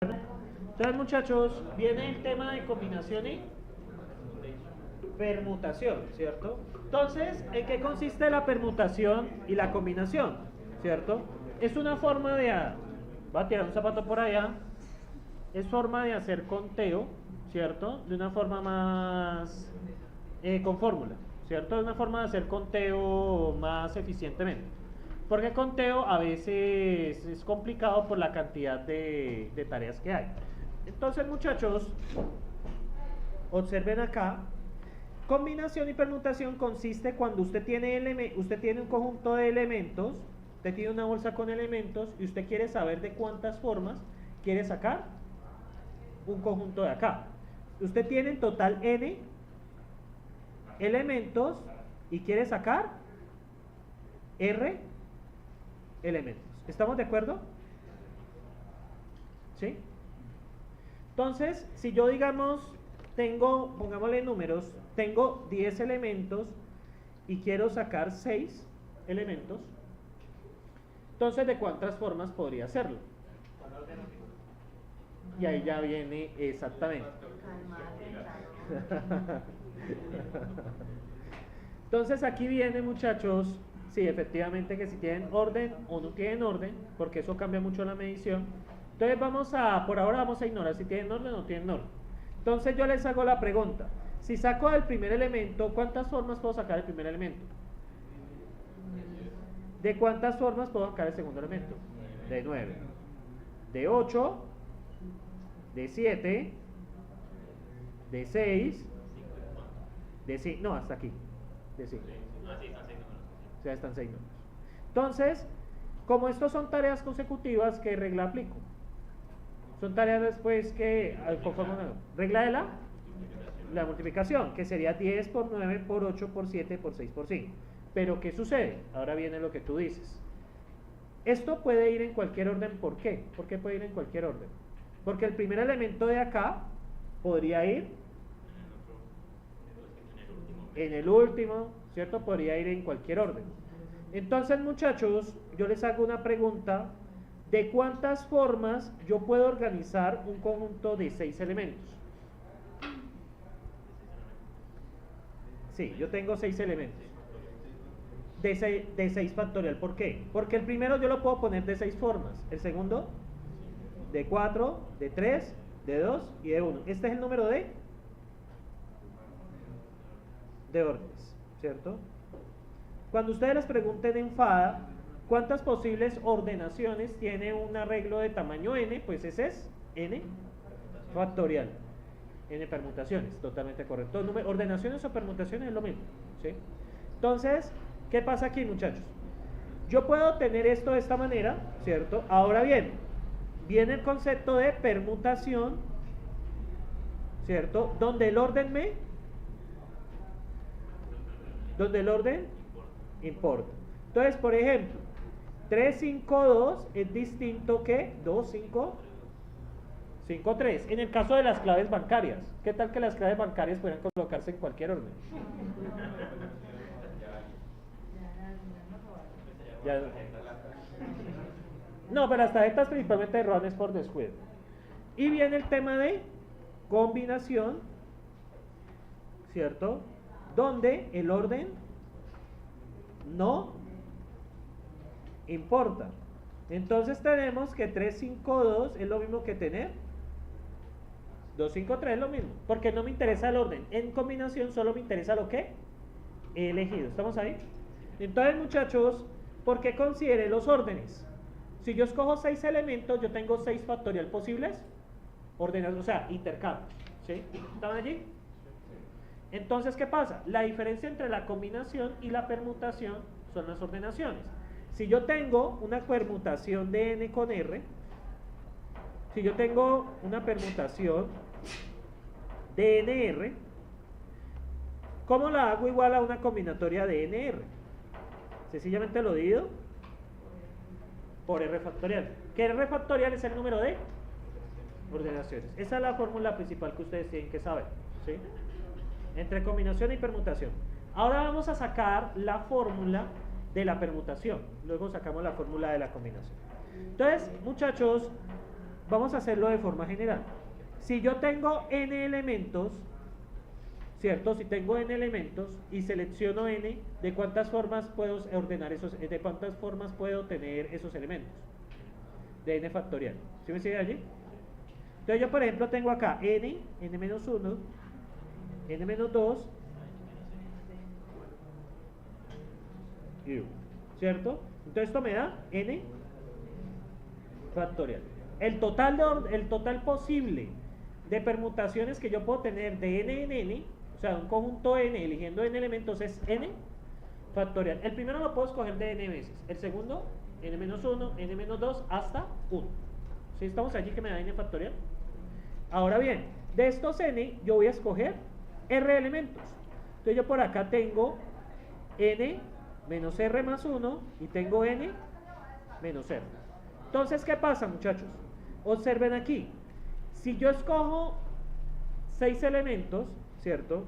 Entonces, muchachos, viene el tema de combinación y permutación, ¿cierto? Entonces, ¿en qué consiste la permutación y la combinación? ¿Cierto? Es una forma de... Va a tirar un zapato por allá. Es forma de hacer conteo, ¿cierto? De una forma más... con fórmula, ¿cierto? Es una forma de hacer conteo más eficientemente. Porque conteo a veces es complicado por la cantidad de tareas que hay. Entonces, muchachos, observen acá. Combinación y permutación consiste cuando usted tiene un conjunto de elementos, usted tiene una bolsa con elementos y usted quiere saber de cuántas formas quiere sacar un conjunto de acá. Usted tiene en total n elementos y quiere sacar r elementos. ¿Estamos de acuerdo? ¿Sí? Entonces, si yo digamos tengo, pongámosle números, tengo 10 elementos y quiero sacar 6 elementos, entonces ¿de cuántas formas podría hacerlo? Y ahí ya viene exactamente. Entonces aquí viene, muchachos, sí, efectivamente que si tienen orden o no tienen orden, porque eso cambia mucho la medición. Entonces por ahora vamos a ignorar si tienen orden o no tienen orden. Entonces yo les hago la pregunta, si saco el primer elemento, ¿cuántas formas puedo sacar el primer elemento? ¿De cuántas formas puedo sacar el segundo elemento? De 9, de 8, de 7, de 6, de 5, no, hasta aquí, de 5. O sea, están 6 números. Entonces, como estos son tareas consecutivas, ¿qué regla aplico? Son tareas después que, conforme una regla de la multiplicación, que sería 10 por 9 por 8 por 7 por 6 por 5. Pero ¿qué sucede? Ahora viene lo que tú dices. Esto puede ir en cualquier orden, ¿por qué? ¿Por qué puede ir en cualquier orden? Porque el primer elemento de acá podría ir en el último, ¿cierto? Podría ir en cualquier orden. Entonces, muchachos, yo les hago una pregunta. ¿De cuántas formas yo puedo organizar un conjunto de 6 elementos? Sí, yo tengo 6 elementos. De 6 factorial. ¿Por qué? Porque el primero yo lo puedo poner de 6 formas. El segundo, de 4, de 3, de 2 y de 1. Este es el número de órdenes, ¿cierto? Cuando ustedes les pregunten en FADA ¿cuántas posibles ordenaciones tiene un arreglo de tamaño n? Pues ese es n factorial. N permutaciones, totalmente correcto. Ordenaciones o permutaciones es lo mismo, ¿sí? Entonces, ¿qué pasa aquí, muchachos? Yo puedo tener esto de esta manera, ¿cierto? Ahora bien, viene el concepto de permutación, ¿cierto? Donde el orden importa. Entonces, por ejemplo, 3, 5, 2 es distinto que 2, 5, 5, 3. En el caso de las claves bancarias, ¿qué tal que las claves bancarias puedan colocarse en cualquier orden? Ya. No, pero las tarjetas principalmente roban es por descuido. Y viene el tema de combinación, ¿cierto? Donde el orden no importa. Entonces tenemos que 3, 5, 2 es lo mismo que tener 2, 5, 3 es lo mismo, porque no me interesa el orden. En combinación solo me interesa lo que he elegido. ¿Estamos ahí? Entonces, muchachos, ¿por qué considere los órdenes? Si yo escojo 6 elementos, yo tengo 6 factorial posibles ordenados, o sea, intercambios, ¿sí? ¿Estaban allí? Entonces, ¿qué pasa? La diferencia entre la combinación y la permutación son las ordenaciones. Si yo tengo una permutación de n con r, si yo tengo una permutación de nr, ¿cómo la hago igual a una combinatoria de nr? Sencillamente lo divido por r factorial. Que r factorial es el número de ordenaciones. Esa es la fórmula principal que ustedes tienen que saber, ¿sí? Entre combinación y permutación. Ahora vamos a sacar la fórmula de la permutación. Luego sacamos la fórmula de la combinación. Entonces, muchachos, vamos a hacerlo de forma general. Si yo tengo n elementos, ¿cierto? Si tengo n elementos y selecciono n, ¿de cuántas formas puedo ordenar de cuántas formas puedo tener esos elementos? De n factorial. ¿Sí me sigue allí? Entonces yo, por ejemplo, tengo acá n, n-1, n-2 y 1, ¿cierto? Entonces esto me da n factorial. El total posible de permutaciones que yo puedo tener de n en n, o sea, un conjunto n eligiendo n elementos, es n factorial. El primero lo puedo escoger de n veces, el segundo n-1, n-2 hasta 1. ¿Sí estamos allí que me da n factorial? Ahora bien, de estos n yo voy a escoger r elementos. Entonces yo por acá tengo n menos r más 1 y tengo n menos r. Entonces, ¿qué pasa, muchachos? Observen aquí. Si yo escojo 6 elementos, ¿cierto?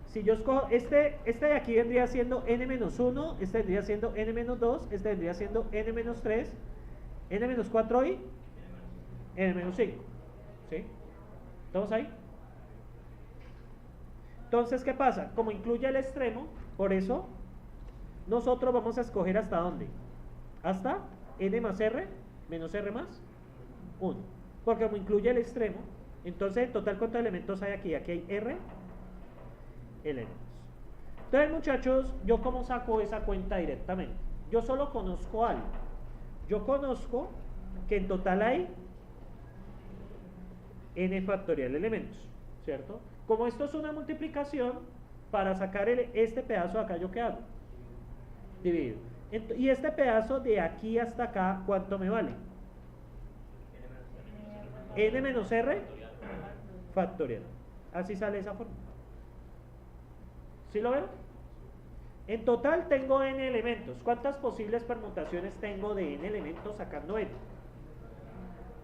Si yo escojo, este de aquí vendría siendo n-1, este vendría siendo n-2, este vendría siendo n-3, n-4 y n-5. ¿Sí? ¿Estamos ahí? Entonces, ¿qué pasa? Como incluye el extremo, por eso nosotros vamos a escoger hasta dónde. Hasta n más r menos r más 1. Porque como incluye el extremo, entonces en total, ¿cuántos elementos hay aquí? Aquí hay r elementos. Entonces, muchachos, ¿yo cómo saco esa cuenta directamente? Yo solo conozco algo. Yo conozco que en total hay n factorial elementos, ¿cierto? Como esto es una multiplicación, para sacar este pedazo de acá, ¿yo qué hago? Divido. Y este pedazo de aquí hasta acá, ¿cuánto me vale? N menos R factorial. Así sale esa forma. ¿Sí lo ven? En total tengo n elementos. ¿Cuántas posibles permutaciones tengo de n elementos sacando n?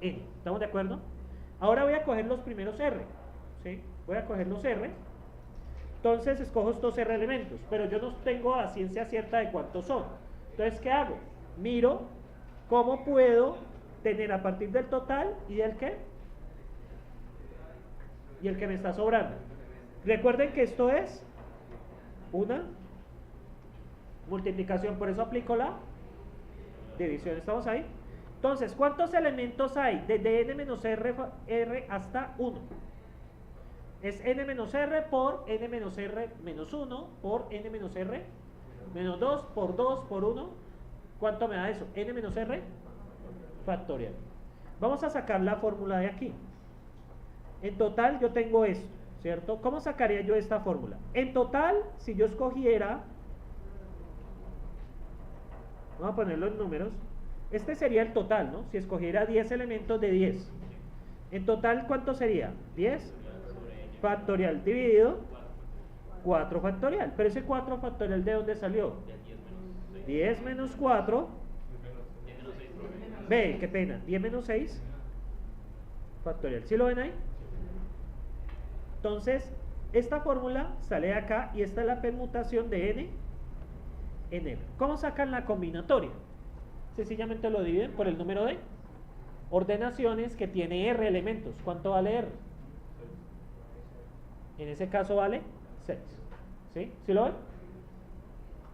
N. ¿Estamos de acuerdo? Ahora voy a coger los primeros r. ¿Sí? Voy a coger los r. Entonces escojo estos r elementos, pero yo no tengo a ciencia cierta de cuántos son. Entonces, ¿qué hago? Miro cómo puedo tener a partir del total y del qué. Y el que me está sobrando. Recuerden que esto es una multiplicación, por eso aplico la división. ¿Estamos ahí? Entonces, ¿cuántos elementos hay? Desde n menos r hasta 1. Es n menos r por n menos r menos 1 por n menos r menos 2 por 1. ¿Cuánto me da eso? N menos r factorial. Vamos a sacar la fórmula de aquí. En total yo tengo esto, ¿cierto? ¿Cómo sacaría yo esta fórmula? En total, si yo escogiera, vamos a ponerlo en números, este sería el total, ¿no? Si escogiera 10 elementos de 10. En total, ¿cuánto sería? 10 factorial dividido 4 factorial. Pero ese 4 factorial, ¿de dónde salió? 10 menos 4. Ve, qué pena. 10 menos 6 factorial. ¿Sí lo ven ahí? Entonces, esta fórmula sale de acá y esta es la permutación de n en r. ¿Cómo sacan la combinatoria? Sencillamente lo dividen por el número de ordenaciones que tiene r elementos. ¿Cuánto vale r? En ese caso vale 6. ¿Sí? ¿Sí lo ven?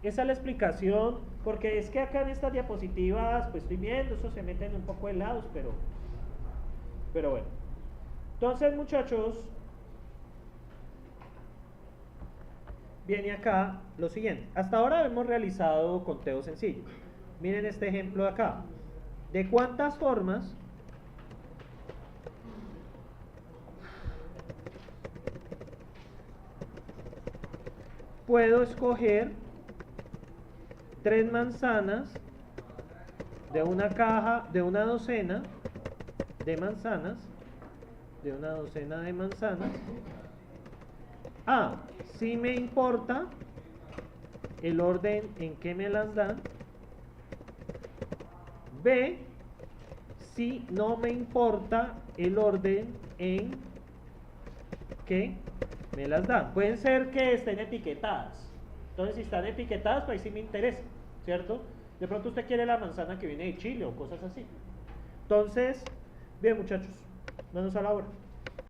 Esa es la explicación, porque es que acá en estas diapositivas, pues estoy viendo, eso se meten un poco de lados, pero bueno. Entonces, muchachos, viene acá lo siguiente. Hasta ahora hemos realizado conteos sencillos. Miren este ejemplo de acá. ¿De cuántas formas puedo escoger 3 manzanas de una caja, de una docena de manzanas, A, si me importa el orden en que me las dan. B, si no me importa el orden en que me las dan. Pueden ser que estén etiquetadas. Entonces, si están etiquetadas, pues ahí sí me interesa, ¿cierto? De pronto usted quiere la manzana que viene de Chile o cosas así. Entonces, Bien, muchachos, manos a la obra.